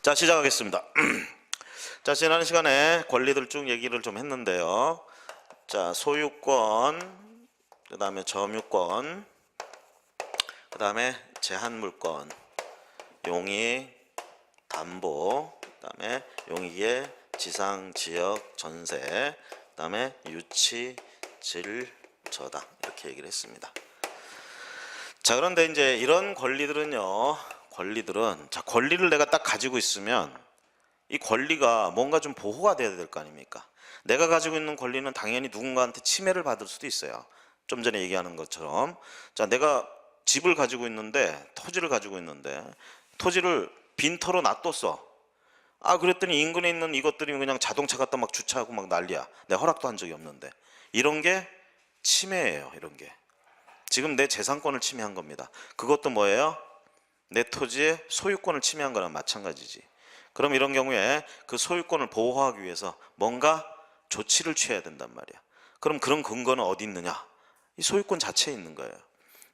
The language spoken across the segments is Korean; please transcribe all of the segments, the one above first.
자, 시작하겠습니다. 자, 지난 시간에 권리들 쭉 얘기를 좀 했는데요. 자, 소유권, 그 다음에 점유권, 그 다음에 제한물권, 용익, 담보, 그 다음에 용익의 지상, 지역, 전세, 그 다음에 유치, 질, 저당 이렇게 얘기를 했습니다. 자, 그런데 이제 이런 권리들은요, 자, 권리를 내가 딱 가지고 있으면 이 권리가 뭔가 좀 보호가 돼야 될 거 아닙니까? 내가 가지고 있는 권리는 당연히 누군가한테 침해를 받을 수도 있어요. 좀 전에 얘기하는 것처럼, 자, 내가 집을 가지고 있는데, 토지를 가지고 있는데 토지를 빈터로 놔뒀어. 아, 그랬더니 인근에 있는 이것들이 그냥 자동차 갖다 막 주차하고 막 난리야. 내가 허락도 한 적이 없는데. 이런 게 침해예요. 이런 게 지금 내 재산권을 침해한 겁니다. 그것도 뭐예요? 내 토지의 소유권을 침해한 거랑 마찬가지지. 그럼 이런 경우에 그 소유권을 보호하기 위해서 뭔가 조치를 취해야 된단 말이야. 그럼 그런 근거는 어디 있느냐? 이 소유권 자체에 있는 거예요.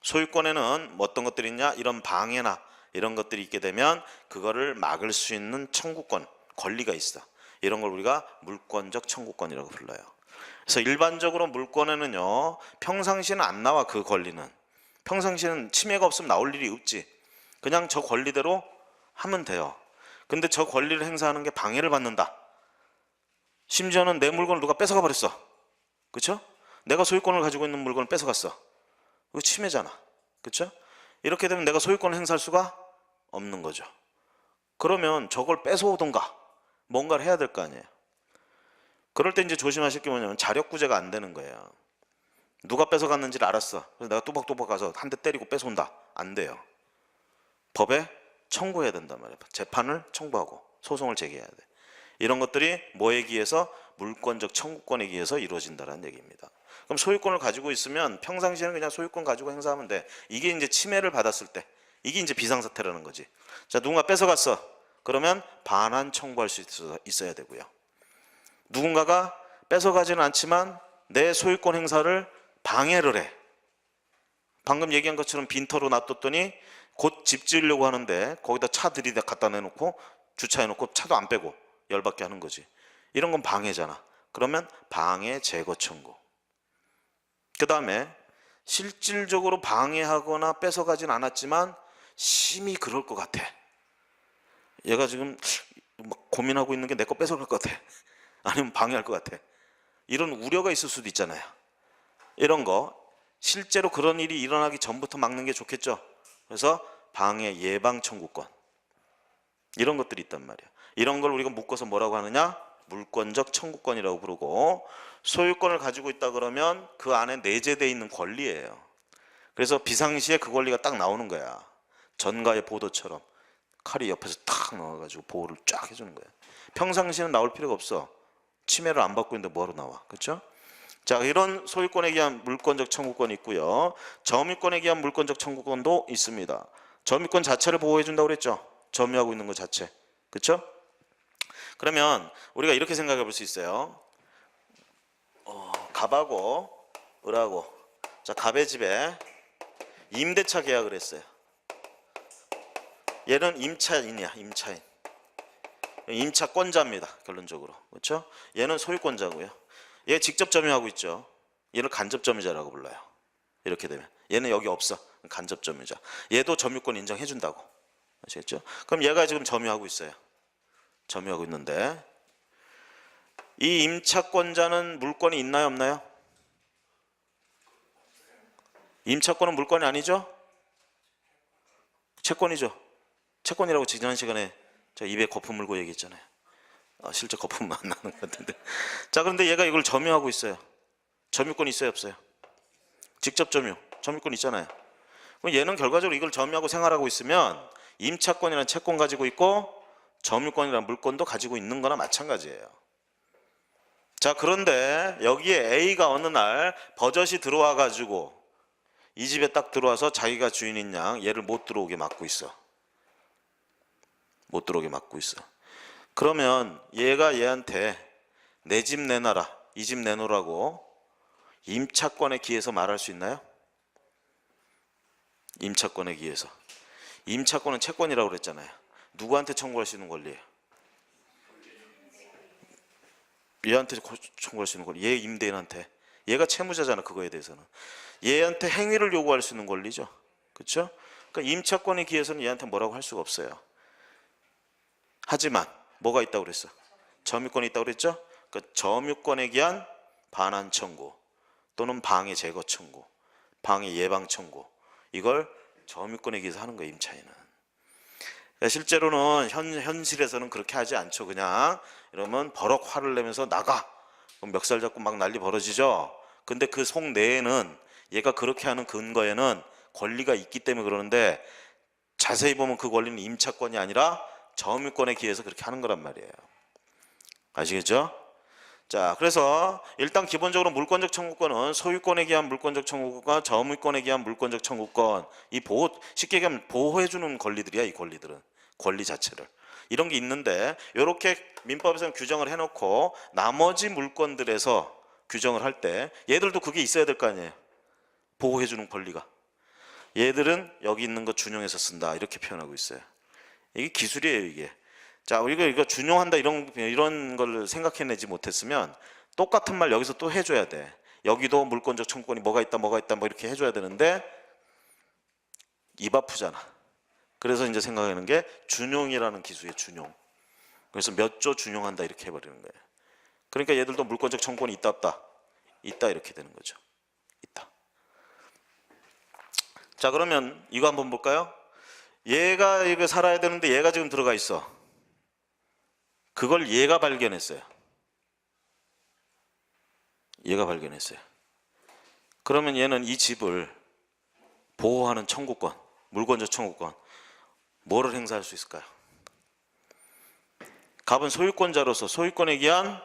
소유권에는 뭐 어떤 것들이 있냐? 이런 방해나 이런 것들이 있게 되면 그거를 막을 수 있는 청구권, 권리가 있어. 이런 걸 우리가 물권적 청구권이라고 불러요. 그래서 일반적으로 물권에는요, 평상시에는 안 나와. 그 권리는 평상시에는 침해가 없으면 나올 일이 없지. 그냥 저 권리대로 하면 돼요. 근데 저 권리를 행사하는 게 방해를 받는다. 심지어는 내 물건을 누가 뺏어가 버렸어. 그렇죠? 내가 소유권을 가지고 있는 물건을 뺏어갔어. 이거 침해잖아. 그렇죠? 이렇게 되면 내가 소유권을 행사할 수가 없는 거죠. 그러면 저걸 뺏어오던가 뭔가를 해야 될 거 아니에요. 그럴 때 이제 조심하실 게 뭐냐면 자력구제가 안 되는 거예요. 누가 뺏어갔는지를 알았어. 그래서 내가 또박또박 가서 한 대 때리고 뺏어온다. 안 돼요. 법에 청구해야 된단 말이에요. 재판을 청구하고 소송을 제기해야 돼. 이런 것들이 뭐에 기해서? 물권적 청구권에 의해서 이루어진다는 얘기입니다. 그럼 소유권을 가지고 있으면 평상시에는 그냥 소유권 가지고 행사하면 돼. 이게 이제 침해를 받았을 때, 이게 이제 비상사태라는 거지. 자, 누군가 뺏어갔어. 그러면 반환 청구할 수 있어야 되고요. 누군가가 뺏어가지는 않지만 내 소유권 행사를 방해를 해. 방금 얘기한 것처럼 빈터로 놔뒀더니 곧 집 지으려고 하는데 거기다 차 들이대 갖다 내놓고 주차해놓고 차도 안 빼고 열받게 하는 거지. 이런 건 방해잖아. 그러면 방해 제거 청구. 그 다음에 실질적으로 방해하거나 뺏어가진 않았지만 심히 그럴 것 같아. 얘가 지금 막 고민하고 있는 게 내 거 뺏어갈 것 같아. 아니면 방해할 것 같아. 이런 우려가 있을 수도 있잖아요. 이런 거 실제로 그런 일이 일어나기 전부터 막는 게 좋겠죠. 그래서 방해 예방 청구권, 이런 것들이 있단 말이야. 이런 걸 우리가 묶어서 뭐라고 하느냐? 물권적 청구권이라고 부르고, 소유권을 가지고 있다 그러면 그 안에 내재되어 있는 권리예요. 그래서 비상시에 그 권리가 딱 나오는 거야. 전가의 보도처럼 칼이 옆에서 탁 넣어가지고 보호를 쫙 해주는 거야. 평상시에는 나올 필요가 없어. 침해를 안 받고 있는데 뭐하러 나와. 그렇죠? 자, 이런 소유권에 의한 물권적 청구권이 있고요. 점유권에 의한 물권적 청구권도 있습니다. 점유권 자체를 보호해 준다고 그랬죠. 점유하고 있는 것 자체. 그렇죠? 그러면 우리가 이렇게 생각해 볼 수 있어요. 갑하고 을하고, 자, 갑의 집에 임대차 계약을 했어요. 얘는 임차인이야. 임차인. 임차권자입니다. 결론적으로. 그렇죠? 얘는 소유권자고요. 얘 직접 점유하고 있죠. 얘를 간접 점유자라고 불러요. 이렇게 되면 얘는 여기 없어. 간접 점유자. 얘도 점유권 인정해 준다고. 아시겠죠? 그럼 얘가 지금 점유하고 있어요. 점유하고 있는데 이 임차권자는 물권이 있나요, 없나요? 임차권은 물권이 아니죠? 채권이죠. 채권이라고 지난 시간에 제가 입에 거품 물고 얘기했잖아요. 실제 거품은 안 나는 것 같은데. 자, 그런데 얘가 이걸 점유하고 있어요. 점유권이 있어요, 없어요? 직접 점유권 있잖아요. 그럼 얘는 결과적으로 이걸 점유하고 생활하고 있으면 임차권이라는 채권 가지고 있고 점유권이라는 물권도 가지고 있는 거나 마찬가지예요. 자, 그런데 여기에 A가 어느 날 버젓이 들어와 가지고 이 집에 딱 들어와서 자기가 주인인 양 얘를 못 들어오게 막고 있어. 못 들어오게 막고 있어. 그러면 얘가 얘한테 내 집 내놔라, 이 집 내놓으라고 임차권에 기해서 말할 수 있나요? 임차권에 기해서. 임차권은 채권이라고 그랬잖아요. 누구한테 청구할 수 있는 권리예요? 얘한테 청구할 수 있는 권리. 얘 임대인한테. 얘가 채무자잖아. 그거에 대해서는. 얘한테 행위를 요구할 수 있는 권리죠. 그렇죠? 그러니까 임차권에 기해서는 얘한테 뭐라고 할 수가 없어요. 하지만 뭐가 있다고 그랬어? 점유권이 있다고 그랬죠? 그러니까 점유권에 기한 반환 청구 또는 방해 제거 청구, 방해 예방 청구, 이걸 점유권에 기해서 하는 거예요. 임차인은. 그러니까 실제로는 현실에서는 그렇게 하지 않죠. 그냥 이러면 버럭 화를 내면서 나가, 그럼 멱살 잡고 막 난리 벌어지죠. 근데 그 속 내에는 얘가 그렇게 하는 근거에는 권리가 있기 때문에 그러는데, 자세히 보면 그 권리는 임차권이 아니라 점유권에 기해서 그렇게 하는 거란 말이에요. 아시겠죠? 자, 그래서 일단 기본적으로 물권적 청구권은 소유권에 기한 물권적 청구권과 점유권에 기한 물권적 청구권, 이 보호, 쉽게 얘기하면 보호해주는 권리들이야. 이 권리들은 권리 자체를, 이런 게 있는데, 이렇게 민법에서는 규정을 해놓고 나머지 물권들에서 규정을 할 때 얘들도 그게 있어야 될 거 아니에요. 보호해주는 권리가. 얘들은 여기 있는 거 준용해서 쓴다, 이렇게 표현하고 있어요. 이게 기술이에요, 이게. 자, 우리가 이거 준용한다 이런 걸 생각해내지 못했으면 똑같은 말 여기서 또 해줘야 돼. 여기도 물권적 청구권이 뭐가 있다 뭐 이렇게 해줘야 되는데 입 아프잖아. 그래서 이제 생각하는 게 준용이라는 기술이에요. 준용. 그래서 몇 조 준용한다 이렇게 해버리는 거예요. 그러니까 얘들도 물권적 청구권이 있다 없다? 있다, 이렇게 되는 거죠. 있다. 자, 그러면 이거 한번 볼까요? 얘가 이거 살아야 되는데 얘가 지금 들어가 있어. 그걸 얘가 발견했어요. 얘가 발견했어요. 그러면 얘는 이 집을 보호하는 청구권, 물권적 청구권, 뭐를 행사할 수 있을까요? 갑은 소유권자로서 소유권에 기한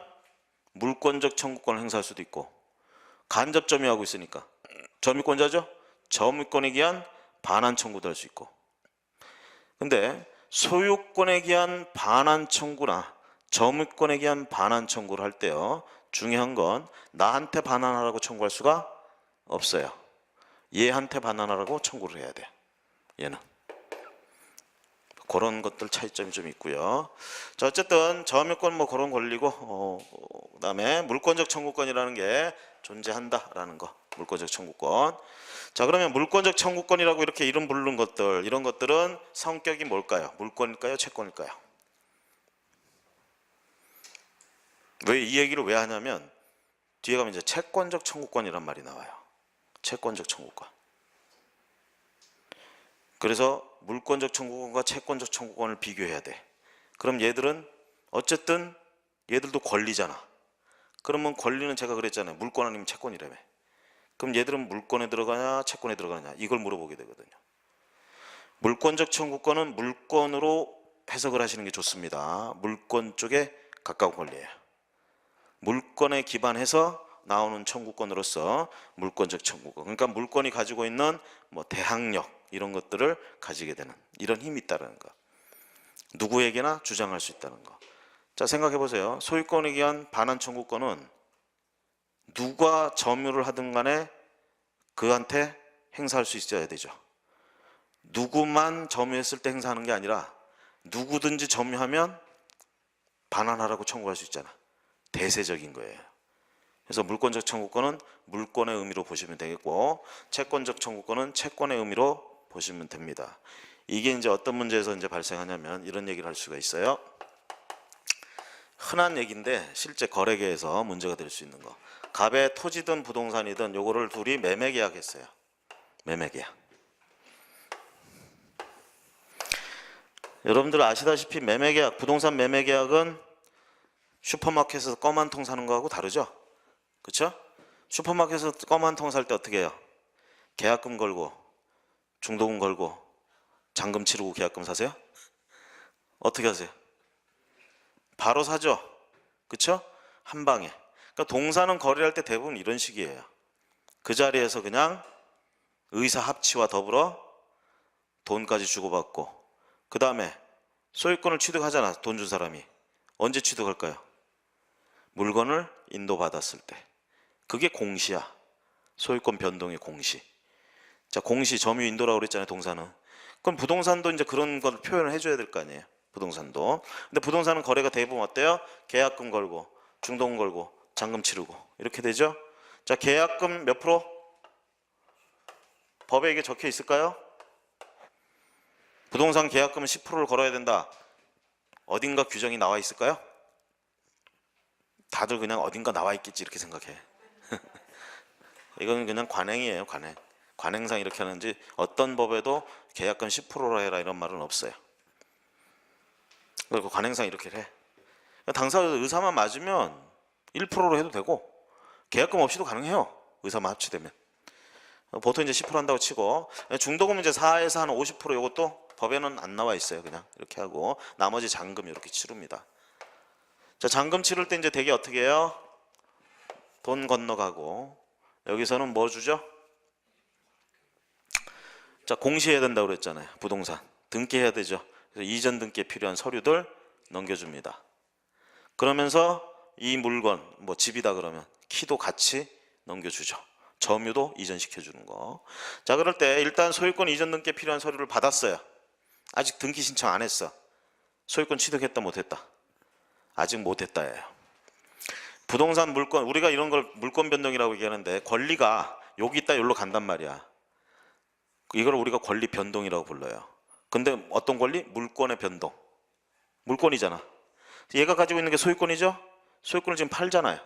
물권적 청구권을 행사할 수도 있고, 간접 점유하고 있으니까 점유권자죠? 점유권에 기한 반환 청구도 할 수 있고. 근데 소유권에 기한 반환 청구나 점유권에 기한 반환 청구를 할 때요, 중요한 건 나한테 반환하라고 청구할 수가 없어요. 얘한테 반환하라고 청구를 해야 돼. 얘는. 그런 것들 차이점이 좀 있고요. 자, 어쨌든 점유권 뭐 그런 권리고, 그다음에 물권적 청구권이라는 게 존재한다라는 거. 물권적 청구권. 자, 그러면 물권적 청구권이라고 이렇게 이름 부르는 것들, 이런 것들은 성격이 뭘까요? 물권일까요? 채권일까요? 왜 이 얘기를 왜 하냐면 뒤에 가면 이제 채권적 청구권이란 말이 나와요. 채권적 청구권. 그래서 물권적 청구권과 채권적 청구권을 비교해야 돼. 그럼 얘들은 어쨌든 얘들도 권리잖아. 그러면 권리는 제가 그랬잖아요. 물권 아니면 채권이라며. 그럼 얘들은 물권에 들어가냐 채권에 들어가냐, 이걸 물어보게 되거든요. 물권적 청구권은 물권으로 해석을 하시는 게 좋습니다. 물권 쪽에 가까운 권리예요. 물권에 기반해서 나오는 청구권으로서 물권적 청구권. 그러니까 물권이 가지고 있는 뭐 대항력 이런 것들을 가지게 되는 이런 힘이 있다는 거. 누구에게나 주장할 수 있다는 거. 자, 생각해 보세요. 소유권에 기한 반환 청구권은 누가 점유를 하든 간에 그한테 행사할 수 있어야 되죠. 누구만 점유했을 때 행사하는 게 아니라 누구든지 점유하면 반환하라고 청구할 수 있잖아. 대세적인 거예요. 그래서 물권적 청구권은 물권의 의미로 보시면 되겠고, 채권적 청구권은 채권의 의미로 보시면 됩니다. 이게 이제 어떤 문제에서 이제 발생하냐면 이런 얘기를 할 수가 있어요. 흔한 얘기인데 실제 거래계에서 문제가 될 수 있는 거. 갑의 토지든 부동산이든 요거를 둘이 매매 계약했어요. 매매 계약. 여러분들 아시다시피 매매 계약, 부동산 매매 계약은 슈퍼마켓에서 껌 한 통 사는 거하고 다르죠? 그렇죠? 슈퍼마켓에서 껌 한 통 살 때 어떻게 해요? 계약금 걸고 중도금 걸고 잔금 치르고 계약금 사세요? 어떻게 하세요? 바로 사죠. 그렇죠? 한 방에. 그러니까 동사는 거래할 때 대부분 이런 식이에요. 그 자리에서 그냥 의사 합치와 더불어 돈까지 주고받고, 그 다음에 소유권을 취득하잖아. 돈 준 사람이. 언제 취득할까요? 물건을 인도받았을 때. 그게 공시야. 소유권 변동의 공시. 자, 공시, 점유 인도라고 그랬잖아요. 동사는. 그럼 부동산도 이제 그런 걸 표현을 해줘야 될 거 아니에요. 부동산도. 근데 부동산은 거래가 대부분 어때요? 계약금 걸고 중도금 걸고 잔금 치르고 이렇게 되죠. 자, 계약금 몇 프로? 법에 이게 적혀 있을까요? 부동산 계약금은 10%를 걸어야 된다. 어딘가 규정이 나와 있을까요? 다들 그냥 어딘가 나와 있겠지 이렇게 생각해. 이건 그냥 관행이에요. 관행상 이렇게 하는지 어떤 법에도 계약금 10%로 해라 이런 말은 없어요. 그리고 관행상 이렇게 해. 당사 의사만 맞으면 1%로 해도 되고 계약금 없이도 가능해요. 의사만 합치되면. 보통 이제 10% 한다고 치고 중도금 이제 4에서 한 50% 이것도 법에는 안 나와 있어요. 그냥 이렇게 하고 나머지 잔금 이렇게 치릅니다. 자, 잔금 치를 때 이제 되게 어떻게 해요? 돈 건너가고 여기서는 뭐 주죠? 자, 공시해야 된다고 그랬잖아요. 부동산 등기해야 되죠. 그래서 이전 등기에 필요한 서류들 넘겨줍니다. 그러면서 이 물건 뭐 집이다 그러면 키도 같이 넘겨주죠. 점유도 이전시켜주는 거. 자, 그럴 때 일단 소유권 이전 등기에 필요한 서류를 받았어요. 아직 등기 신청 안 했어. 소유권 취득했다 못했다? 아직 못했다예요. 부동산 물권, 우리가 이런 걸 물권 변동이라고 얘기하는데 권리가 여기 있다 여기로 간단 말이야. 이걸 우리가 권리 변동이라고 불러요. 근데 어떤 권리? 물권의 변동. 물권이잖아. 얘가 가지고 있는 게 소유권이죠? 소유권을 지금 팔잖아요.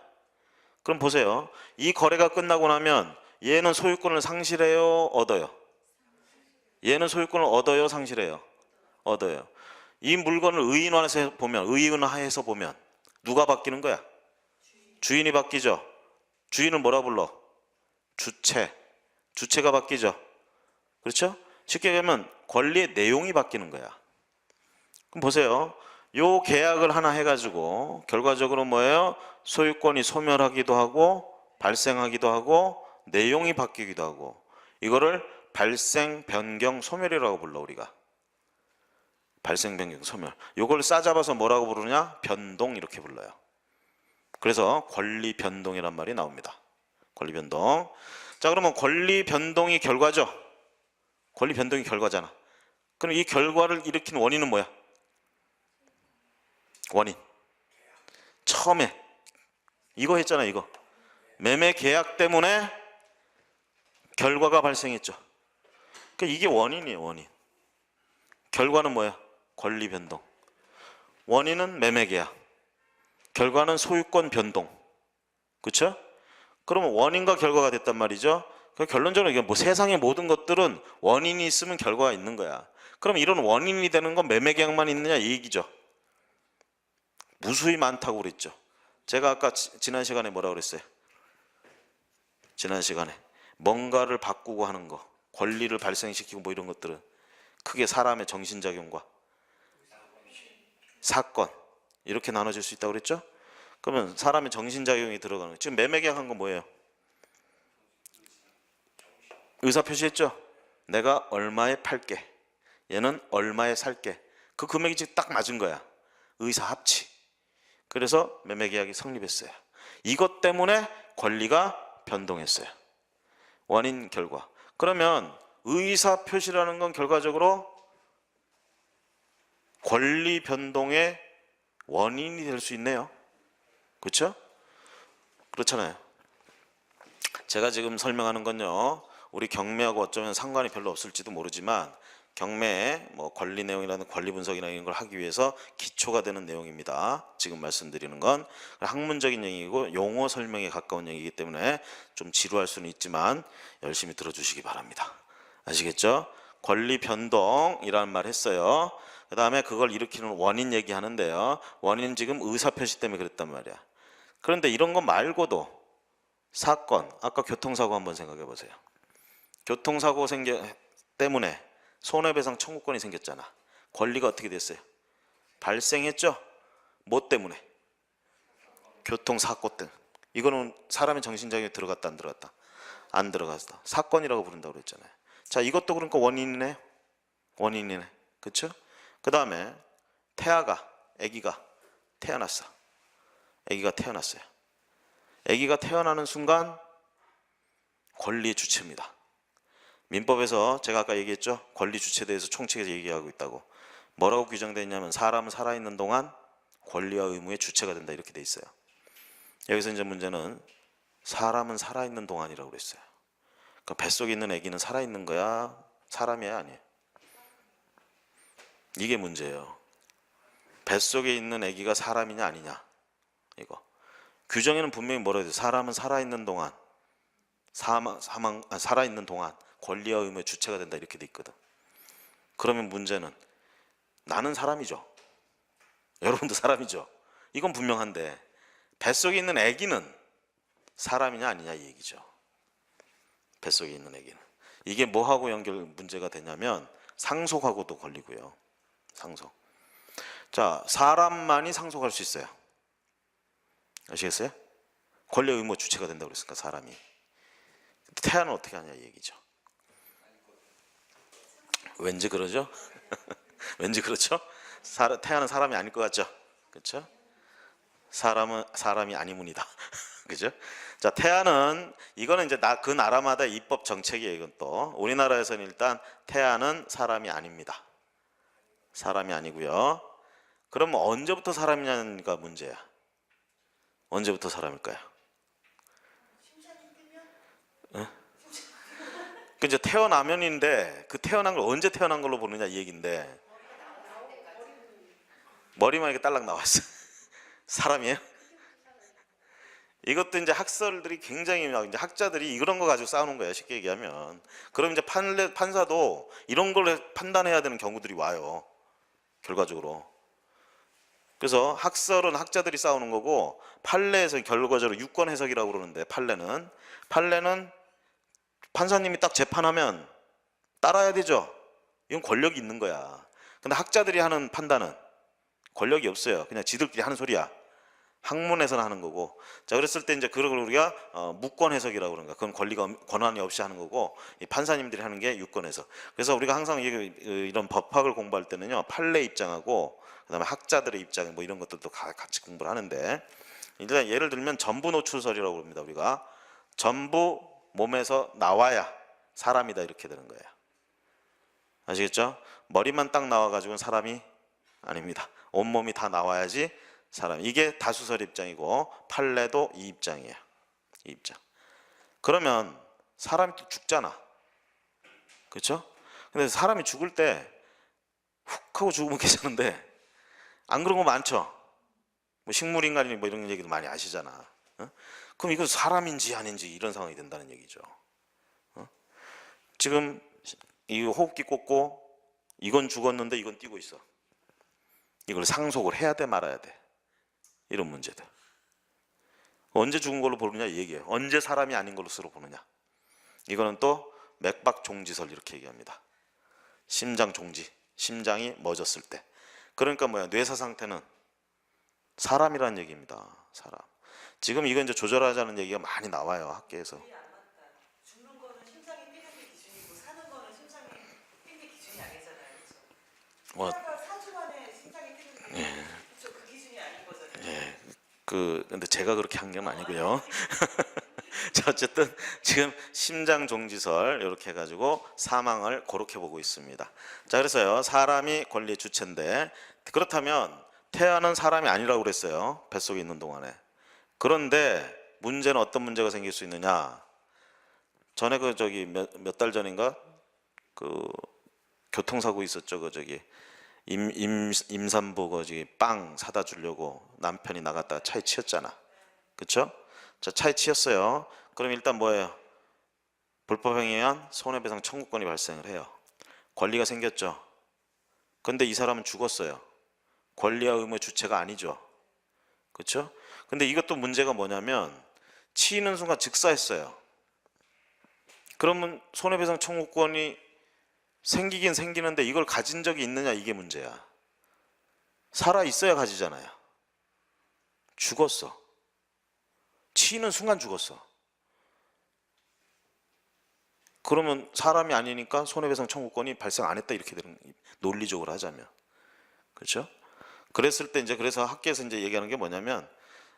그럼 보세요. 이 거래가 끝나고 나면 얘는 소유권을 상실해요? 얻어요? 얘는 소유권을 얻어요? 상실해요? 얻어요. 이 물건을 의인화해서 보면 누가 바뀌는 거야? 주인이 바뀌죠. 주인을 뭐라 불러? 주체가 바뀌죠. 그렇죠? 쉽게 얘기하면 권리의 내용이 바뀌는 거야. 그럼 보세요. 요 계약을 하나 해가지고 결과적으로 뭐예요? 소유권이 소멸하기도 하고 발생하기도 하고 내용이 바뀌기도 하고 이거를 발생, 변경, 소멸이라고 불러 우리가. 발생, 변경, 소멸. 요걸 싸잡아서 뭐라고 부르냐? 변동 이렇게 불러요. 그래서 권리 변동이란 말이 나옵니다. 권리 변동. 자, 그러면 권리 변동이 결과죠. 권리 변동이 결과잖아. 그럼 이 결과를 일으킨 원인은 뭐야? 원인. 처음에 이거 했잖아, 이거. 매매 계약 때문에 결과가 발생했죠. 그러니까 이게 원인이에요, 원인. 결과는 뭐야? 권리 변동. 원인은 매매 계약. 결과는 소유권 변동. 그렇죠? 그러면 원인과 결과가 됐단 말이죠. 결론적으로 이게 뭐 세상의 모든 것들은 원인이 있으면 결과가 있는 거야. 그럼 이런 원인이 되는 건 매매 계약만 있느냐 이 얘기죠. 무수히 많다고 그랬죠. 제가 아까 지난 시간에 뭐라고 그랬어요? 지난 시간에 뭔가를 바꾸고 하는 거, 권리를 발생시키고 뭐 이런 것들은 크게 사람의 정신작용과 사건 이렇게 나눠질 수 있다고 그랬죠? 그러면 사람의 정신작용이 들어가는 거예요. 지금 매매 계약한 건 뭐예요? 의사표시했죠? 내가 얼마에 팔게, 얘는 얼마에 살게. 그 금액이 지금 딱 맞은 거야. 의사합치. 그래서 매매 계약이 성립했어요. 이것 때문에 권리가 변동했어요. 원인 결과. 그러면 의사표시라는 건 결과적으로 권리 변동의 원인이 될 수 있네요. 그렇죠? 그렇잖아요. 제가 지금 설명하는 건요, 우리 경매하고 어쩌면 상관이 별로 없을지도 모르지만 경매의 뭐 권리 내용이라는 권리 분석이나 이런 걸 하기 위해서 기초가 되는 내용입니다. 지금 말씀드리는 건 학문적인 얘기고 용어 설명에 가까운 얘기이기 때문에 좀 지루할 수는 있지만 열심히 들어주시기 바랍니다. 아시겠죠? 권리 변동이라는 말 했어요. 그 다음에 그걸 일으키는 원인 얘기하는데요. 원인은 지금 의사표시 때문에 그랬단 말이야. 그런데 이런 거 말고도 사건, 아까 교통사고 한번 생각해 보세요. 교통사고 때문에 손해배상 청구권이 생겼잖아. 권리가 어떻게 됐어요? 발생했죠? 뭐 때문에? 교통사고 때문에. 이거는 사람의 정신작용이 들어갔다 안 들어갔다? 안 들어갔다. 사건이라고 부른다고 그랬잖아요. 자, 이것도 그러니까 원인이네. 원인이네. 그렇죠? 그 다음에 아기가 태어났어. 아기가 태어났어요. 아기가 태어나는 순간 권리의 주체입니다. 민법에서 제가 아까 얘기했죠. 권리 주체에 대해서 총칙에서 얘기하고 있다고. 뭐라고 규정되어 있냐면 사람은 살아있는 동안 권리와 의무의 주체가 된다 이렇게 돼 있어요. 여기서 이제 문제는 사람은 살아있는 동안이라고 그랬어요. 그러니까 뱃속에 있는 아기는 살아있는 거야? 사람이야? 아니에요? 이게 문제예요. 뱃속에 있는 아기가 사람이냐 아니냐 이거. 규정에는 분명히 뭐라 해야 돼? 사람은 살아있는 동안 살아있는 동안 권리와 의무의 주체가 된다 이렇게 돼 있거든. 그러면 문제는 나는 사람이죠. 여러분도 사람이죠. 이건 분명한데 뱃속에 있는 아기는 사람이냐 아니냐 이 얘기죠. 뱃속에 있는 아기는. 이게 뭐하고 연결 문제가 되냐면 상속하고도 걸리고요. 상속. 자, 사람만이 상속할 수 있어요. 아시겠어요? 권리와 의무 주체가 된다고 그랬으니까 사람이. 태아는 어떻게 하냐 이 얘기죠. 왠지 그러죠? 왠지 그렇죠? 태아는 사람이 아닐 것 같죠? 그렇죠? 사람은 사람이 아니문이다. 그죠? 자, 태아는 이거는 이제 그 나라마다 입법 정책이에요. 이건 또 우리나라에서는 일단 태아는 사람이 아닙니다. 사람이 아니고요. 그럼 언제부터 사람이냐가 문제야. 언제부터 사람일까요? 응? 그 이제 태어나면인데 그 태어난 걸 언제 태어난 걸로 보느냐 이 얘기인데 머리만 이렇게 딸락 나왔어. 사람이에요? 이것도 이제 학설들이 굉장히 이제 학자들이 이런 거 가지고 싸우는 거예요. 쉽게 얘기하면. 그럼 이제 판사도 이런 걸 판단해야 되는 경우들이 와요. 결과적으로. 그래서 학설은 학자들이 싸우는 거고 판례에서 결과적으로 유권 해석이라고 그러는데 판례는 판사님이 딱 재판하면 따라야 되죠. 이건 권력이 있는 거야. 근데 학자들이 하는 판단은 권력이 없어요. 그냥 지들끼리 하는 소리야. 학문에서는 하는 거고. 자, 그랬을 때 이제 그걸 우리가 무권 해석이라고 그러는 거야. 그건 권한이 없이 하는 거고 이 판사님들이 하는 게 유권 해석. 그래서 우리가 항상 이런 법학을 공부할 때는요. 판례 입장하고 그다음에 학자들의 입장 뭐 이런 것들도 같이 공부를 하는데 일단 예를 들면 전부 노출설이라고 합니다. 우리가 전부 몸에서 나와야 사람이다 이렇게 되는 거예요. 아시겠죠? 머리만 딱 나와가지고는 사람이 아닙니다. 온몸이 다 나와야지 사람. 이게 다수설 입장이고 판례도 이 입장이에요. 이 입장. 그러면 사람이 또 죽잖아. 그렇죠? 근데 사람이 죽을 때 훅 하고 죽으면 괜찮은데 안 그런 거 많죠? 뭐 식물인간이 뭐 이런 얘기도 많이 아시잖아. 어? 그럼 이거 사람인지 아닌지 이런 상황이 된다는 얘기죠. 어? 지금 이 호흡기 꽂고 이건 죽었는데 이건 뛰고 있어. 이걸 상속을 해야 돼 말아야 돼. 이런 문제들. 언제 죽은 걸로 보느냐 이 얘기예요. 언제 사람이 아닌 걸로 스스로 보느냐. 이거는 또 맥박 종지설 이렇게 얘기합니다. 심장 종지. 심장이 멎었을 때. 그러니까 뭐야? 뇌사 상태는 사람이라는 얘기입니다. 사람. 지금 이거 이제 조절하자는 얘기가 많이 나와요. 학계에서. 죽는 거는 심장이 뛰는 게 기준이고 사는 거는 심장이 뛰는 게 기준이 아니잖아요. 그렇죠? 태아가 4주 만에 심장이 뛰는 게 그렇죠? 그 기준이 아닌 거잖아요. 예. 근데 제가 그렇게 한 건 아니고요. 자, 어쨌든 지금 심장 종지설 이렇게 해가지고 사망을 그렇게 보고 있습니다. 자, 그래서요 사람이 권리의 주체인데 그렇다면 태아는 사람이 아니라고 그랬어요. 뱃속에 있는 동안에. 그런데 문제는 어떤 문제가 생길 수 있느냐? 전에 몇 달 전인가 그 교통사고 있었죠. 임산부 빵 사다 주려고 남편이 나갔다가 차에 치였잖아. 그렇죠? 자, 차에 치였어요. 그럼 일단 뭐예요? 불법행위에 의한 손해배상 청구권이 발생을 해요. 권리가 생겼죠. 근데 이 사람은 죽었어요. 권리와 의무의 주체가 아니죠. 그렇죠? 근데 이것도 문제가 뭐냐면 치이는 순간 즉사했어요. 그러면 손해배상 청구권이 생기긴 생기는데 이걸 가진 적이 있느냐 이게 문제야. 살아 있어야 가지잖아요. 죽었어. 치이는 순간 죽었어. 그러면 사람이 아니니까 손해배상 청구권이 발생 안 했다 이렇게 되는 논리적으로 하자면. 그렇죠? 그랬을 때 이제 그래서 학계에서 이제 얘기하는 게 뭐냐면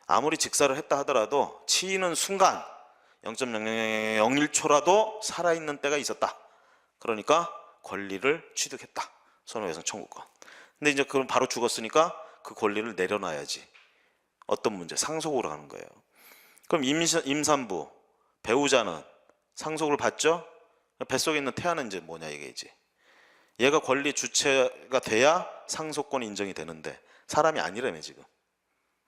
아무리 직사를 했다 하더라도 치이는 순간 0.0001초라도 살아있는 때가 있었다. 그러니까 권리를 취득했다. 손해배상 청구권. 근데 이제 그럼 바로 죽었으니까 그 권리를 내려놔야지. 어떤 문제? 상속으로 하는 거예요. 그럼 임산부, 배우자는 상속을 받죠? 뱃속에 있는 태아는 이제 뭐냐 이게지. 얘가 권리 주체가 돼야 상속권이 인정이 되는데 사람이 아니라며 지금.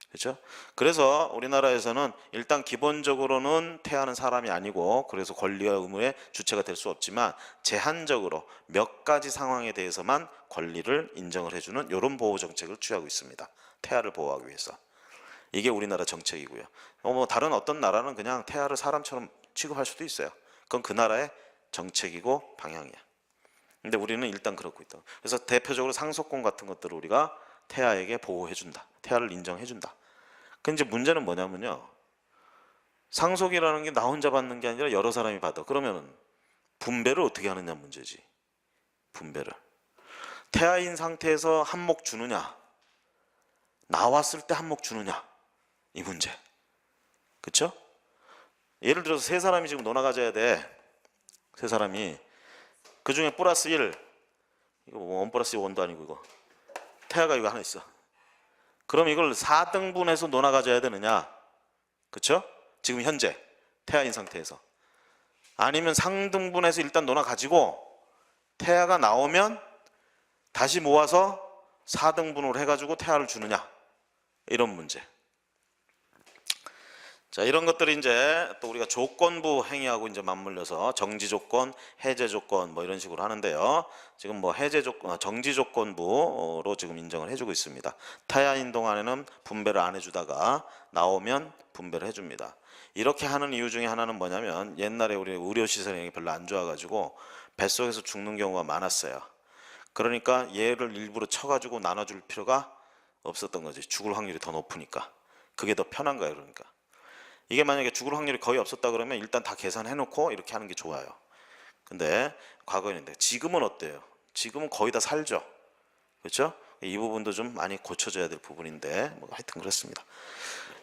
그렇죠? 그래서 우리나라에서는 일단 기본적으로는 태아는 사람이 아니고 그래서 권리와 의무의 주체가 될 수 없지만 제한적으로 몇 가지 상황에 대해서만 권리를 인정을 해주는 이런 보호 정책을 취하고 있습니다. 태아를 보호하기 위해서. 이게 우리나라 정책이고요. 뭐 다른 어떤 나라는 그냥 태아를 사람처럼 취급할 수도 있어요. 그건 그 나라의 정책이고 방향이야. 근데 우리는 일단 그렇고 있다. 그래서 대표적으로 상속권 같은 것들을 우리가 태아에게 보호해준다. 태아를 인정해준다. 근데 이제 문제는 뭐냐면요. 상속이라는 게 나 혼자 받는 게 아니라 여러 사람이 받아. 그러면 분배를 어떻게 하느냐 문제지. 분배를. 태아인 상태에서 한몫 주느냐. 나왔을 때 한몫 주느냐. 이 문제. 그쵸? 예를 들어서 세 사람이 지금 논아 가져야 돼. 세 사람이. 그 중에 플러스 1. 이거 뭐 1 플러스 1도 아니고 이거. 태아가 이거 하나 있어. 그럼 이걸 4등분해서 논아 가져야 되느냐? 그쵸? 지금 현재 태아인 상태에서. 아니면 상등분해서 일단 논아 가지고 태아가 나오면 다시 모아서 4등분으로 해가지고 태아를 주느냐? 이런 문제. 자, 이런 것들이 이제 또 우리가 조건부 행위하고 이제 맞물려서 정지 조건, 해제 조건 뭐 이런 식으로 하는데요. 지금 뭐 해제 조건, 정지 조건부로 지금 인정을 해주고 있습니다. 태아인 동안에는 분배를 안 해주다가 나오면 분배를 해줍니다. 이렇게 하는 이유 중에 하나는 뭐냐면 옛날에 우리 의료시설이 별로 안 좋아가지고 뱃속에서 죽는 경우가 많았어요. 그러니까 얘를 일부러 쳐가지고 나눠줄 필요가 없었던 거지. 죽을 확률이 더 높으니까. 그게 더 편한 거예요. 그러니까. 이게 만약에 죽을 확률이 거의 없었다 그러면 일단 다 계산해놓고 이렇게 하는 게 좋아요. 근데 과거에는 지금은 어때요? 지금은 거의 다 살죠. 그렇죠? 이 부분도 좀 많이 고쳐져야 될 부분인데 뭐 하여튼 그렇습니다.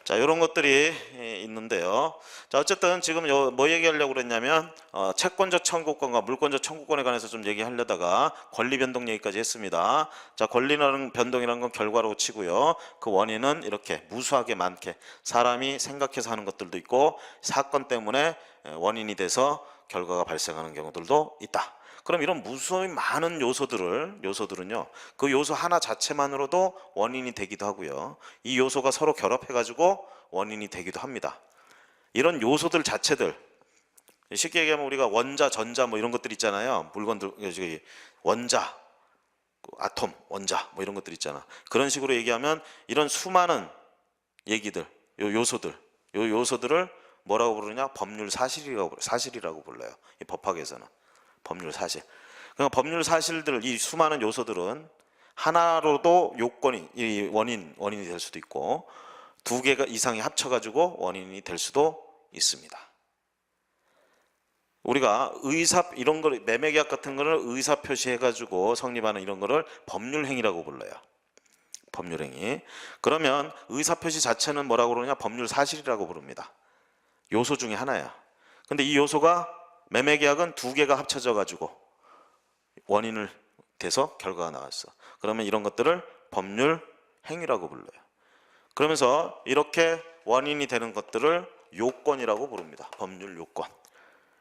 자, 이런 것들이 있는데요. 자, 어쨌든 지금 뭐 얘기하려고 그랬냐면 채권적 청구권과 물권적 청구권에 관해서 좀 얘기하려다가 권리 변동 얘기까지 했습니다. 자, 권리라는 변동이라는 건 결과로 치고요. 그 원인은 이렇게 무수하게 많게 사람이 생각해서 하는 것들도 있고 사건 때문에 원인이 돼서 결과가 발생하는 경우들도 있다. 그럼 이런 무수히 많은 요소들은요, 그 요소 하나 자체만으로도 원인이 되기도 하고요. 이 요소가 서로 결합해가지고 원인이 되기도 합니다. 이런 요소들 자체들, 쉽게 얘기하면 우리가 원자, 전자 뭐 이런 것들 있잖아요. 물건들, 원자, 아톰, 원자 뭐 이런 것들 있잖아. 그런 식으로 얘기하면 이런 수많은 얘기들, 요소들을 뭐라고 부르냐? 법률 사실이라고 불러요. 이 법학에서는. 법률 사실. 그러니까 법률 사실들, 이 수많은 요소들은 하나로도 요건이, 이 원인이 될 수도 있고 두 개가 이상이 합쳐가지고 원인이 될 수도 있습니다. 우리가 이런 걸, 매매계약 같은 거를 의사 표시해가지고 성립하는 이런 거를 법률행위라고 불러요. 법률행위. 그러면 의사 표시 자체는 뭐라고 그러냐? 법률 사실이라고 부릅니다. 요소 중에 하나야. 근데 이 요소가 매매계약은 두 개가 합쳐져 가지고 원인을 돼서 결과가 나왔어. 그러면 이런 것들을 법률 행위라고 불러요. 그러면서 이렇게 원인이 되는 것들을 요건이라고 부릅니다. 법률 요건.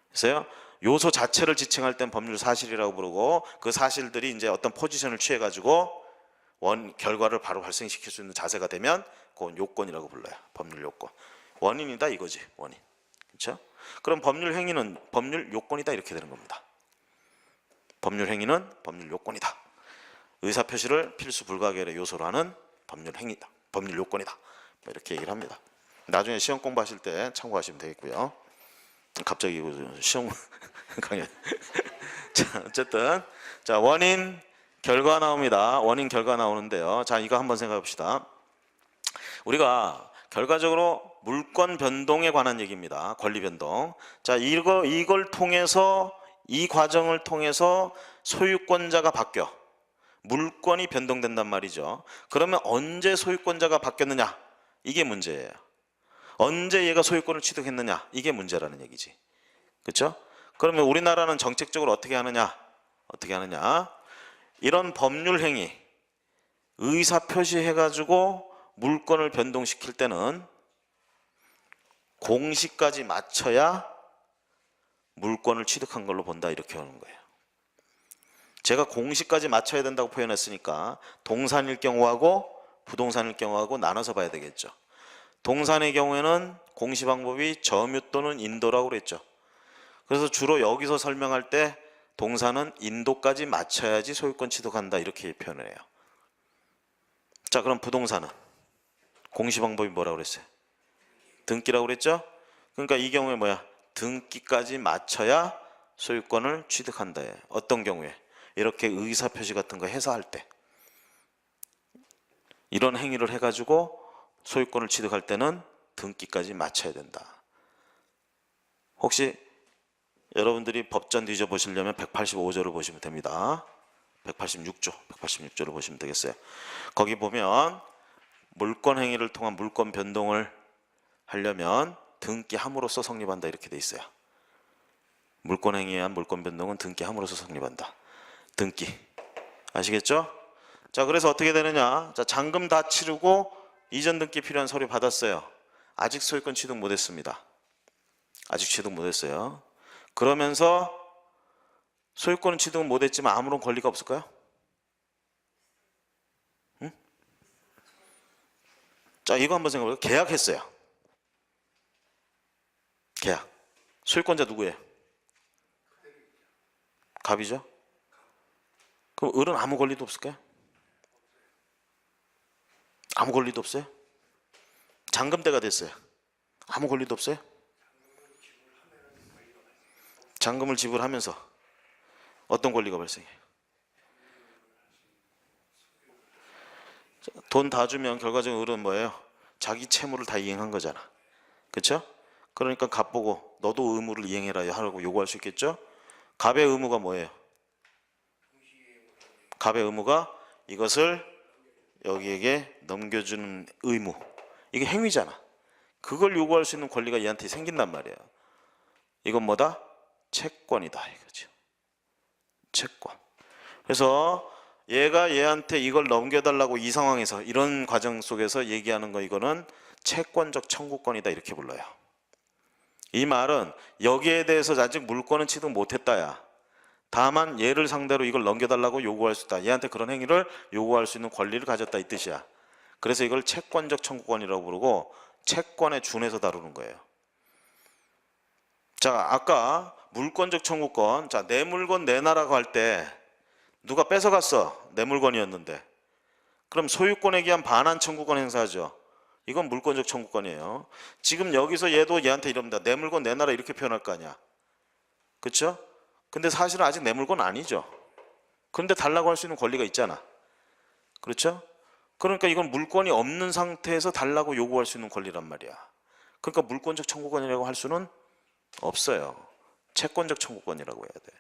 그래서 요소 자체를 지칭할 땐 법률 사실이라고 부르고 그 사실들이 이제 어떤 포지션을 취해 가지고 결과를 바로 발생시킬 수 있는 자세가 되면 그건 요건이라고 불러요. 법률 요건. 원인이다 이거지. 원인. 그렇죠? 그럼 법률 행위는 법률 요건이다 이렇게 되는 겁니다. 법률 행위는 법률 요건이다. 의사 표시를 필수 불가결의 요소로 하는 법률 행위다. 법률 요건이다. 이렇게 얘기를 합니다. 나중에 시험 공부하실 때 참고하시면 되겠고요. 갑자기 시험 강의. 자, 어쨌든 자, 원인 결과 나옵니다. 원인 결과 나오는데요. 자, 이거 한번 생각해 봅시다. 우리가 결과적으로 물권 변동에 관한 얘기입니다. 권리 변동. 자, 이걸 통해서 이 과정을 통해서 소유권자가 바뀌어. 물권이 변동된단 말이죠. 그러면 언제 소유권자가 바뀌었느냐? 이게 문제예요. 언제 얘가 소유권을 취득했느냐? 이게 문제라는 얘기지. 그렇죠? 그러면 우리나라는 정책적으로 어떻게 하느냐? 이런 법률 행위, 의사 표시해가지고 물건을 변동시킬 때는 공시까지 맞춰야 물건을 취득한 걸로 본다 이렇게 하는 거예요. 제가 공시까지 맞춰야 된다고 표현했으니까 동산일 경우하고 부동산일 경우하고 나눠서 봐야 되겠죠. 동산의 경우에는 공시 방법이 점유 또는 인도라고 그랬죠. 그래서 주로 여기서 설명할 때 동산은 인도까지 맞춰야지 소유권 취득한다 이렇게 표현을 해요. 자, 그럼 부동산은 공시 방법이 뭐라고 그랬어요? 등기라고 그랬죠? 그러니까 이 경우에 뭐야? 등기까지 맞춰야 소유권을 취득한다. 어떤 경우에? 이렇게 의사표시 같은 거 해서 할 때, 이런 행위를 해가지고 소유권을 취득할 때는 등기까지 맞춰야 된다. 혹시 여러분들이 법전 뒤져보시려면 185조를 보시면 됩니다. 186조를 보시면 되겠어요. 거기 보면 물권 행위를 통한 물권 변동을 하려면 등기함으로써 성립한다 이렇게 돼 있어요. 물권 행위에 의한 물권 변동은 등기함으로써 성립한다. 등기. 아시겠죠? 자, 그래서 어떻게 되느냐? 자, 잔금 다 치르고 이전 등기 필요한 서류 받았어요. 아직 소유권 취득 못했습니다. 아직 취득 못했어요. 그러면서 소유권은 취득은 못했지만 아무런 권리가 없을까요? 응? 자, 이거 한번 생각해보세요. 계약했어요. 계약. 소유권자 누구예요? 갑이죠? 그럼 을은 아무 권리도 없을까요? 아무 권리도 없어요? 잔금대가 됐어요. 아무 권리도 없어요? 잔금을 지불하면서 어떤 권리가 발생해요? 돈 다 주면 결과적으로 을은 뭐예요? 자기 채무를 다 이행한 거잖아. 그렇죠? 그러니까 갑 보고 너도 의무를 이행해라 하라고 요구할 수 있겠죠? 갑의 의무가 뭐예요? 갑의 의무가 이것을 여기에게 넘겨주는 의무. 이게 행위잖아. 그걸 요구할 수 있는 권리가 얘한테 생긴단 말이에요. 이건 뭐다? 채권이다 이거죠. 채권. 그래서 얘가 얘한테 이걸 넘겨달라고 이 상황에서 이런 과정 속에서 얘기하는 거 이거는 채권적 청구권이다 이렇게 불러요. 이 말은 여기에 대해서 아직 물권은 취득 못했다야. 다만 얘를 상대로 이걸 넘겨달라고 요구할 수 있다. 얘한테 그런 행위를 요구할 수 있는 권리를 가졌다 이 뜻이야. 그래서 이걸 채권적 청구권이라고 부르고 채권에 준해서 다루는 거예요. 자, 아까 물권적 청구권. 자, 내 물건 내놔라고 할 때 누가 뺏어갔어. 내 물건이었는데. 그럼 소유권에 기한 반환 청구권 행사하죠. 이건 물권적 청구권이에요. 지금 여기서 얘도 얘한테 이럽니다. 내 물건 내놔라 이렇게 표현할 거 아니야. 그렇죠? 근데 사실은 아직 내 물건 아니죠. 그런데 달라고 할 수 있는 권리가 있잖아. 그렇죠? 그러니까 이건 물권이 없는 상태에서 달라고 요구할 수 있는 권리란 말이야. 그러니까 물권적 청구권이라고 할 수는 없어요. 채권적 청구권이라고 해야 돼.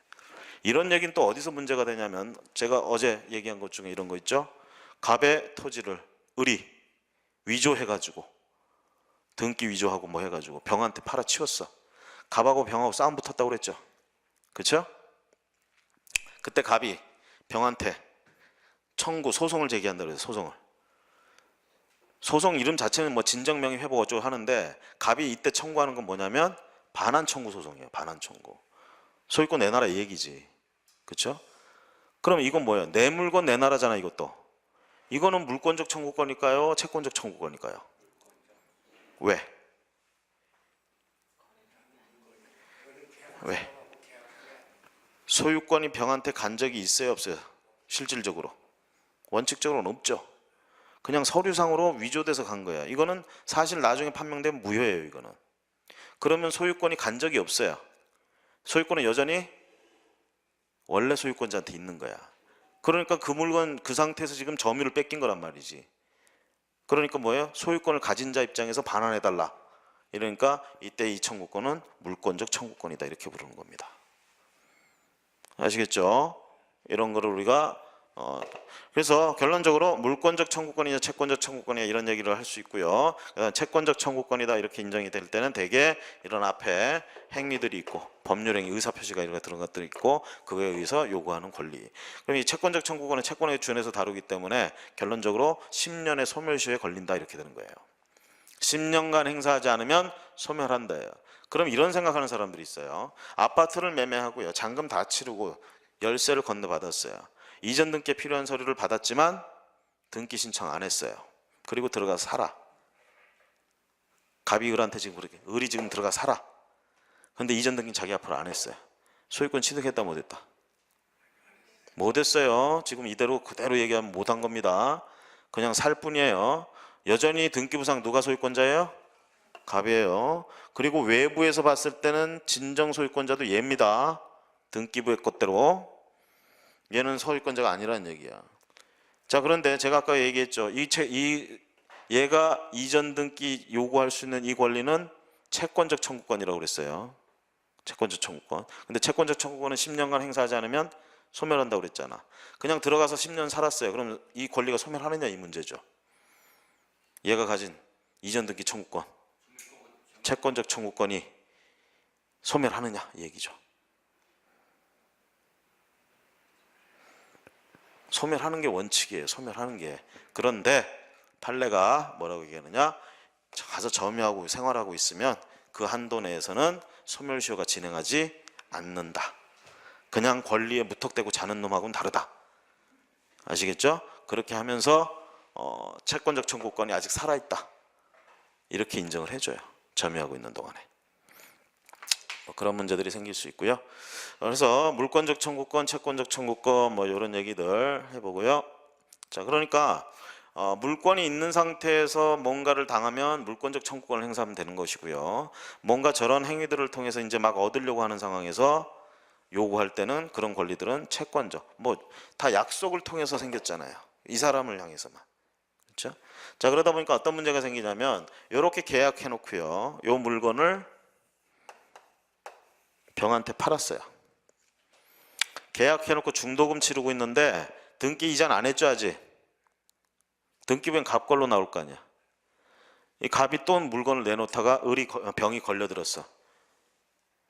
이런 얘기는 또 어디서 문제가 되냐면 제가 어제 얘기한 것 중에 이런 거 있죠. 갑의 토지를 을이 위조해가지고 등기 위조하고 뭐 해가지고 병한테 팔아치웠어. 갑하고 병하고 싸움 붙었다고 그랬죠. 그렇죠? 그때 갑이 병한테 청구 소송을 제기한다고 해서 소송 이름 자체는 뭐 진정명의 회복 어쩌고 하는데 갑이 이때 청구하는 건 뭐냐면 반환 청구 소송이에요. 반환 청구. 소유권 내놔라 이 얘기지. 그렇죠? 그럼 이건 뭐예요? 내 물건 내놔라잖아 이것도. 이거는 물권적 청구권일까요? 채권적 청구권일까요? 왜? 왜? 소유권이 병한테 간 적이 있어요 없어요? 실질적으로 원칙적으로는 없죠. 그냥 서류상으로 위조돼서 간 거야. 이거는 사실 나중에 판명되면 무효예요. 이거는. 그러면 소유권이 간 적이 없어요. 소유권은 여전히 원래 소유권자한테 있는 거야. 그러니까 그 물건 그 상태에서 지금 점유를 뺏긴 거란 말이지. 그러니까 뭐예요? 소유권을 가진 자 입장에서 반환해달라. 이러니까 이때 이 청구권은 물권적 청구권이다 이렇게 부르는 겁니다. 아시겠죠? 이런 거를 우리가 그래서 결론적으로 물권적 청구권이냐 채권적 청구권이냐 이런 얘기를 할 수 있고요. 채권적 청구권이다 이렇게 인정이 될 때는 대개 이런 앞에 행위들이 있고 법률행위 의사표시가 이런 것들이 있고 그거에 의해서 요구하는 권리. 그럼 이 채권적 청구권은 채권에 준해서 다루기 때문에 결론적으로 10년의 소멸시효에 걸린다 이렇게 되는 거예요. 10년간 행사하지 않으면 소멸한다예요. 그럼 이런 생각하는 사람들이 있어요. 아파트를 매매하고요. 잔금 다 치르고 열세를 건네받았어요. 이전 등기에 필요한 서류를 받았지만 등기 신청 안 했어요. 그리고 들어가서 살아. 갑이 을한테 지금 그렇게 을이 지금 들어가 살아. 근데 이전 등기 자기 앞으로 안 했어요. 소유권 취득했다 못했다? 못했어요. 지금 이대로 그대로 얘기하면 못한 겁니다. 그냥 살 뿐이에요. 여전히 등기부상 누가 소유권자예요? 갑이에요. 그리고 외부에서 봤을 때는 진정 소유권자도 얘입니다. 등기부의 것대로. 얘는 소유권자가 아니라는 얘기야. 자, 그런데 제가 아까 얘기했죠. 얘가 이전 등기 요구할 수 있는 이 권리는 채권적 청구권이라고 그랬어요. 채권적 청구권. 근데 채권적 청구권은 10년간 행사하지 않으면 소멸한다고 그랬잖아. 그냥 들어가서 10년 살았어요. 그럼 이 권리가 소멸하느냐 이 문제죠. 얘가 가진 이전 등기 청구권, 채권적 청구권이 소멸하느냐 이 얘기죠. 소멸하는 게 원칙이에요. 소멸하는 게. 그런데 판례가 뭐라고 얘기하느냐? 가서 점유하고 생활하고 있으면 그 한도 내에서는 소멸시효가 진행하지 않는다. 그냥 권리에 무턱대고 자는 놈하고는 다르다. 아시겠죠? 그렇게 하면서 채권적 청구권이 아직 살아있다. 이렇게 인정을 해줘요. 점유하고 있는 동안에. 그런 문제들이 생길 수 있고요. 그래서 물권적 청구권, 채권적 청구권 뭐 이런 얘기들 해보고요. 자, 그러니까 물권이 있는 상태에서 뭔가를 당하면 물권적 청구권을 행사하면 되는 것이고요. 뭔가 저런 행위들을 통해서 이제 막 얻으려고 하는 상황에서 요구할 때는 그런 권리들은 채권적, 뭐 다 약속을 통해서 생겼잖아요. 이 사람을 향해서만. 그렇죠? 자, 그러다 보니까 어떤 문제가 생기냐면 이렇게 계약해 놓고요. 요 물건을 병한테 팔았어요. 계약해놓고 중도금 치르고 있는데 등기 이전 안 했죠 아직? 등기부엔 갑걸로 나올 거 아니야. 이 갑이 또 물건을 내놓다가 병이 걸려들었어.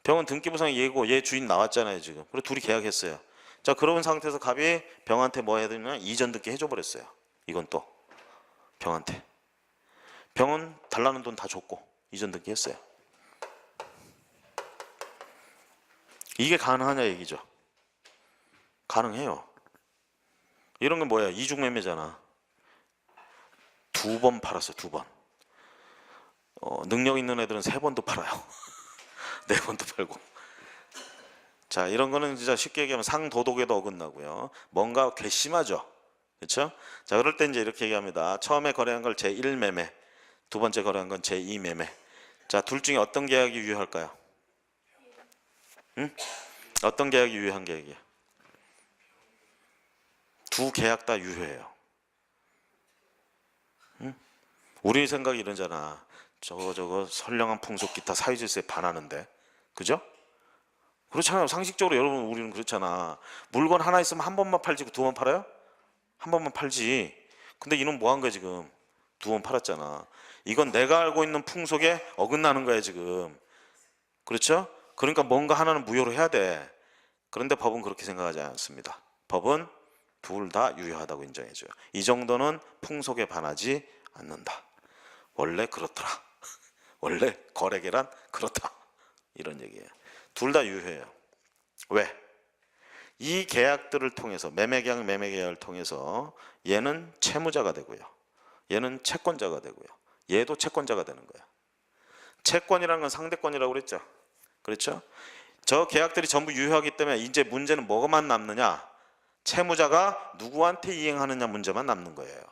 병은 등기부상에 얘고 얘 주인 나왔잖아요 지금. 그리고 둘이 계약했어요. 자, 그런 상태에서 갑이 병한테 뭐 해야 되냐? 이전 등기 해줘 버렸어요. 이건 또 병한테. 병은 달라는 돈 다 줬고 이전 등기 했어요. 이게 가능하냐 얘기죠. 가능해요. 이런 게 뭐야? 이중매매잖아. 2번 팔았어요. 2번. 능력 있는 애들은 3번도 팔아요. 4번도 팔고. 자, 이런 거는 진짜 쉽게 얘기하면 상도덕에도 어긋나고요. 뭔가 괘씸하죠. 그렇죠? 자, 그럴 때 이제 이렇게 얘기합니다. 처음에 거래한 걸 제1매매, 두 번째 거래한 건 제2매매. 자, 둘 중에 어떤 계약이 유효할까요? 응? 어떤 계약이 유효한 계약이야? 두 계약 다 유효해요. 응? 우리 생각이 이러잖아. 저거 선량한 풍속 기타 사유질서에 반하는데, 그죠? 그렇잖아요. 상식적으로 여러분 우리는 그렇잖아. 물건 하나 있으면 한 번만 팔지 2번 팔아요? 한 번만 팔지. 근데 이놈 뭐 한 거야 지금? 2번 팔았잖아. 이건 내가 알고 있는 풍속에 어긋나는 거야 지금. 그렇죠? 그러니까 뭔가 하나는 무효로 해야 돼. 그런데 법은 그렇게 생각하지 않습니다. 법은 둘 다 유효하다고 인정해줘요. 이 정도는 풍속에 반하지 않는다. 원래 그렇더라. 원래 거래계란 그렇다. 이런 얘기예요. 둘 다 유효해요. 왜? 이 계약들을 통해서 매매계약, 매매계약을 통해서 얘는 채무자가 되고요. 얘는 채권자가 되고요. 얘도 채권자가 되는 거야. 채권이라는 건 상대권이라고 그랬죠. 그렇죠? 저 계약들이 전부 유효하기 때문에 이제 문제는 뭐가만 남느냐? 채무자가 누구한테 이행하느냐 문제만 남는 거예요.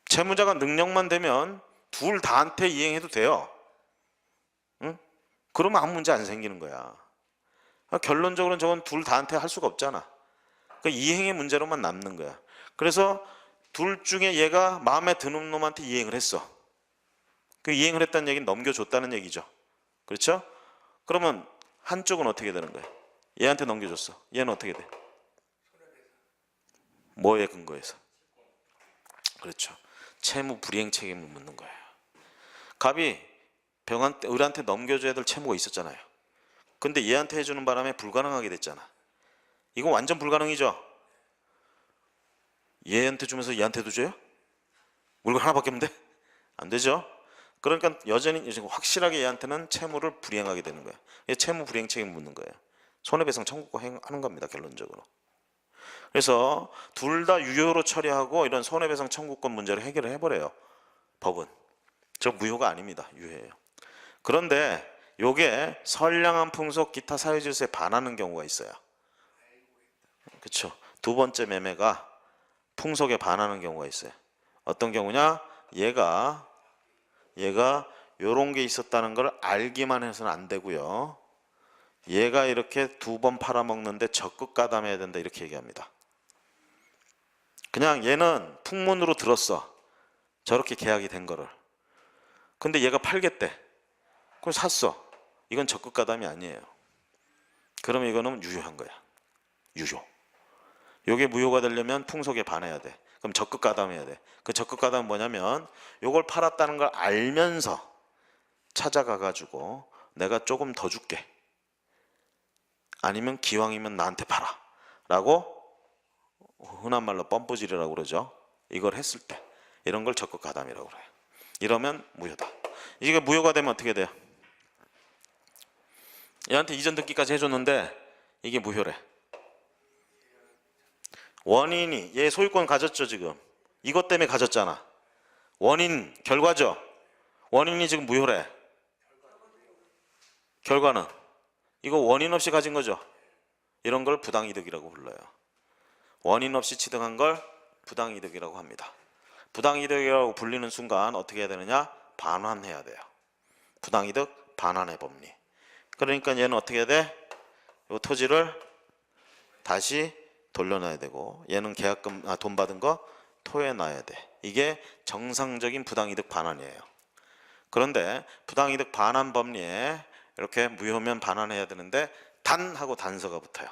채무자가 능력만 되면 둘 다한테 이행해도 돼요. 응? 그러면 아무 문제 안 생기는 거야. 결론적으로는 저건 둘 다한테 할 수가 없잖아. 그러니까 이행의 문제로만 남는 거야. 그래서 둘 중에 얘가 마음에 드는 놈한테 이행을 했어. 그 이행을 했다는 얘기는 넘겨줬다는 얘기죠. 그렇죠? 그러면 한쪽은 어떻게 되는 거야? 얘한테 넘겨줬어. 얘는 어떻게 돼? 뭐에 근거해서? 그렇죠. 채무 불이행 책임을 묻는 거예요. 갑이 을한테 넘겨줘야 될 채무가 있었잖아요. 근데 얘한테 해주는 바람에 불가능하게 됐잖아. 이건 완전 불가능이죠. 얘한테 주면서 얘한테도 줘요? 물건 하나밖에 없는데? 안 되죠. 그러니까 여전히 확실하게 얘한테는 채무를 불이행하게 되는 거예요. 얘 채무 불이행 책임을 묻는 거예요. 손해배상 청구권 하는 겁니다, 결론적으로. 그래서 둘 다 유효로 처리하고 이런 손해배상 청구권 문제를 해결을 해버려요, 법은. 저 무효가 아닙니다, 유효예요. 그런데 요게 선량한 풍속 기타 사유질서에 반하는 경우가 있어요. 그렇죠. 두 번째 매매가 풍속에 반하는 경우가 있어요. 어떤 경우냐? 얘가 요런 게 있었다는 걸 알기만 해서는 안 되고요. 얘가 이렇게 두 번 팔아먹는데 적극 가담해야 된다, 이렇게 얘기합니다. 그냥 얘는 풍문으로 들었어, 저렇게 계약이 된 거를. 근데 얘가 팔겠대. 그럼 샀어. 이건 적극 가담이 아니에요. 그러면 이거는 유효한 거야. 유효. 요게 무효가 되려면 풍속에 반해야 돼. 그럼 적극 가담해야 돼. 그 적극 가담은 뭐냐면 요걸 팔았다는 걸 알면서 찾아가 가지고 내가 조금 더 줄게, 아니면 기왕이면 나한테 팔아 라고, 흔한 말로 뻔뿌질이라고 그러죠. 이걸 했을 때 이런 걸 적극 가담이라고 그래요. 이러면 무효다. 이게 무효가 되면 어떻게 돼요? 얘한테 이전 등기까지 해줬는데 이게 무효래. 원인이 얘 소유권 가졌죠. 지금 이것 때문에 가졌잖아. 원인 결과죠. 원인이 지금 무효래. 결과는 이거 원인 없이 가진 거죠. 이런 걸 부당이득이라고 불러요. 원인 없이 취득한 걸 부당이득이라고 합니다. 부당이득이라고 불리는 순간 어떻게 해야 되느냐? 반환해야 돼요. 부당이득 반환의 법리. 그러니까 얘는 어떻게 해야 돼? 이 토지를 다시 돌려놔야 되고, 얘는 계약금 돈 받은 거 토해놔야 돼. 이게 정상적인 부당이득 반환이에요. 그런데 부당이득 반환 법리에 이렇게 무효면 반환해야 되는데 단 하고 단서가 붙어요.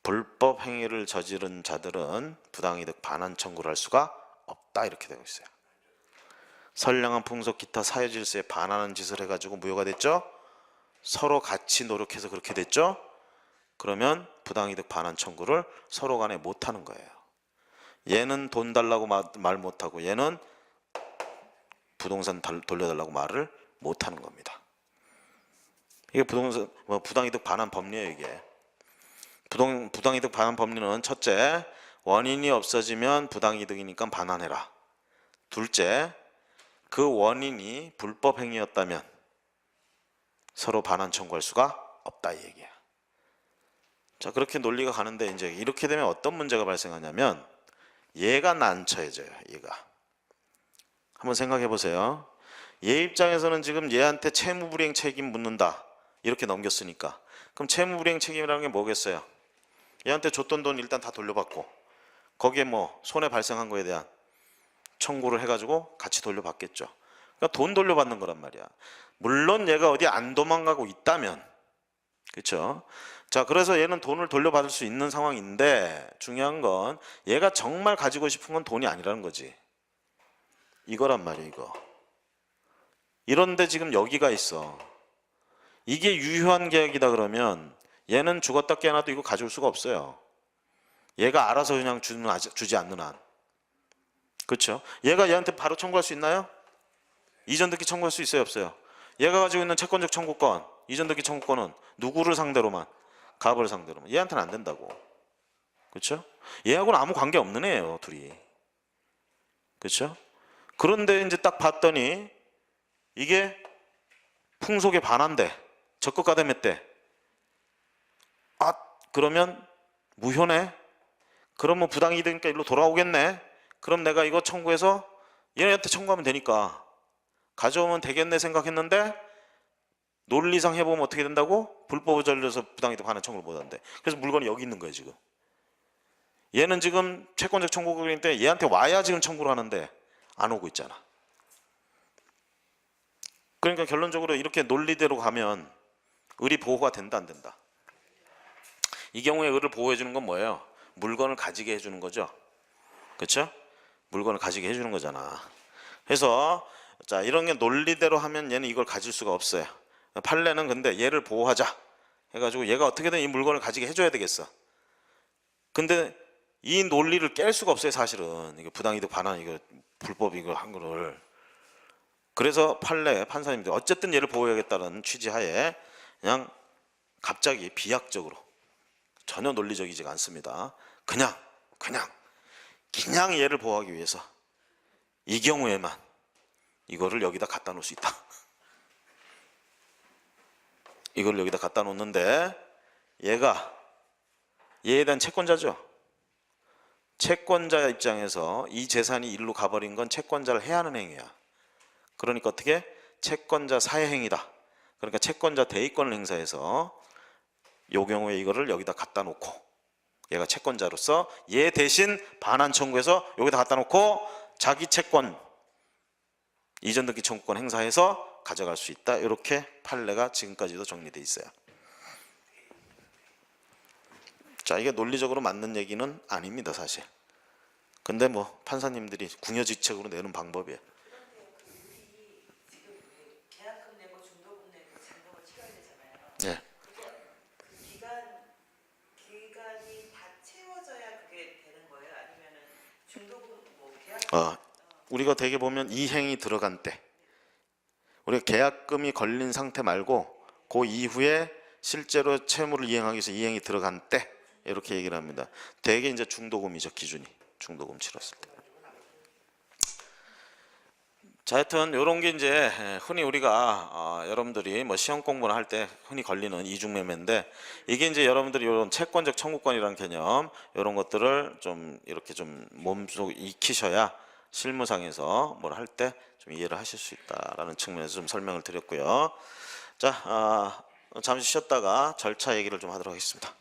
불법 행위를 저지른 자들은 부당이득 반환 청구를 할 수가 없다, 이렇게 되고 있어요. 선량한 풍속 기타 사유질서에 반하는 짓을 해가지고 무효가 됐죠. 서로 같이 노력해서 그렇게 됐죠. 그러면 부당이득 반환 청구를 서로 간에 못하는 거예요. 얘는 돈 달라고 말 못하고 얘는 부동산 돌려달라고 말을 못하는 겁니다. 이게 부당이득 반환 법리예요. 이게 부당이득 반환 법리는 첫째, 원인이 없어지면 부당이득이니까 반환해라. 둘째, 그 원인이 불법 행위였다면 서로 반환 청구할 수가 없다, 이 얘기야. 자, 그렇게 논리가 가는데 이제 이렇게 되면 어떤 문제가 발생하냐면 얘가 난처해져요. 얘가. 한번 생각해 보세요. 얘 입장에서는 지금 얘한테 채무불이행 책임 묻는다, 이렇게 넘겼으니까. 그럼 채무불이행 책임이라는 게 뭐겠어요? 얘한테 줬던 돈 일단 다 돌려받고 거기에 뭐 손해 발생한 거에 대한 청구를 해가지고 같이 돌려받겠죠. 그러니까 돈 돌려받는 거란 말이야. 물론 얘가 어디 안 도망가고 있다면, 그렇죠? 자, 그래서 얘는 돈을 돌려받을 수 있는 상황인데 중요한 건 얘가 정말 가지고 싶은 건 돈이 아니라는 거지. 이거란 말이야, 이거. 이런데 지금 여기가 있어. 이게 유효한 계약이다 그러면 얘는 죽었다 깨어나도 이거 가져올 수가 없어요. 얘가 알아서 그냥 주지 않는 한. 그렇죠? 얘가 얘한테 바로 청구할 수 있나요? 이전 등기 청구할 수 있어요, 없어요? 얘가 가지고 있는 채권적 청구권, 이전 등기 청구권은 누구를 상대로만? 갑을 상대로만. 얘한테는 안 된다고. 그렇죠? 얘하고는 아무 관계 없는 애예요, 둘이. 그렇죠? 그런데 이제 딱 봤더니 이게 풍속에 반한대, 적극 가담했대. 아, 그러면 무효네. 그러면 부당이득이니까 일로 돌아오겠네. 그럼 내가 이거 청구해서 얘네한테 청구하면 되니까 가져오면 되겠네 생각했는데 논리상 해보면 어떻게 된다고? 불법을 저질러서 부당이득 반환 청구를 못한대. 그래서 물건이 여기 있는 거예요, 지금. 얘는 지금 채권적 청구권인데 얘한테 와야 지금 청구를 하는데 안 오고 있잖아. 그러니까 결론적으로 이렇게 논리대로 가면 을이 보호가 된다, 안 된다? 이 경우에 을을 보호해 주는 건 뭐예요? 물건을 가지게 해주는 거죠. 그렇죠? 물건을 가지게 해주는 거잖아. 그래서 자, 이런 게 논리대로 하면 얘는 이걸 가질 수가 없어요. 판례는 근데 얘를 보호하자 해가지고 얘가 어떻게든 이 물건을 가지게 해줘야 되겠어. 근데 이 논리를 깰 수가 없어요. 사실은 이거 부당이득 반환 이거 불법 이거 한 거를. 그래서 판사님들 어쨌든 얘를 보호해야겠다는 취지하에 그냥 갑자기 비약적으로 전혀 논리적이지가 않습니다. 그냥 얘를 보호하기 위해서 이 경우에만 이거를 여기다 갖다 놓을 수 있다. 이걸 여기다 갖다 놓는데 얘에 대한 채권자죠. 채권자 입장에서 이 재산이 일로 가버린 건 채권자를 해하는 행위야. 그러니까 어떻게? 채권자 사회행위다. 그러니까 채권자 대의권을 행사해서 요 경우에 이거를 여기다 갖다 놓고 얘가 채권자로서 얘 대신 반환 청구해서 여기다 갖다 놓고 자기 채권 이전 등기 청구권 행사해서 가져갈 수 있다. 이렇게 판례가 지금까지도 정리돼 있어요. 자, 이게 논리적으로 맞는 얘기는 아닙니다, 사실. 근데 뭐 판사님들이 궁여지책으로 내는 방법이에요. 지금 계약금 내고 중도금 내고 잔금을 치러야 되잖아요. 네. 그 기간이 다 채워져야 그게 되는 거예요? 아니면은 중도금 뭐 계약 우리가 대개 보면 이행이 들어간 때, 우리가 계약금이 걸린 상태 말고 그 이후에 실제로 채무를 이행하기 위해서 이행이 들어간 때 이렇게 얘기를 합니다. 대개 이제 중도금이죠, 기준이. 중도금 치렀을 때. 자, 하여튼 이런 게 이제 흔히 우리가 여러분들이 뭐 시험 공부를 할 때 흔히 걸리는 이중매매인데, 이게 이제 여러분들이 이런 채권적 청구권이라는 개념 이런 것들을 좀 이렇게 좀 몸속 익히셔야 실무상에서 뭘 할 때 좀 이해를 하실 수 있다라는 측면에서 좀 설명을 드렸고요. 자, 잠시 쉬었다가 절차 얘기를 좀 하도록 하겠습니다.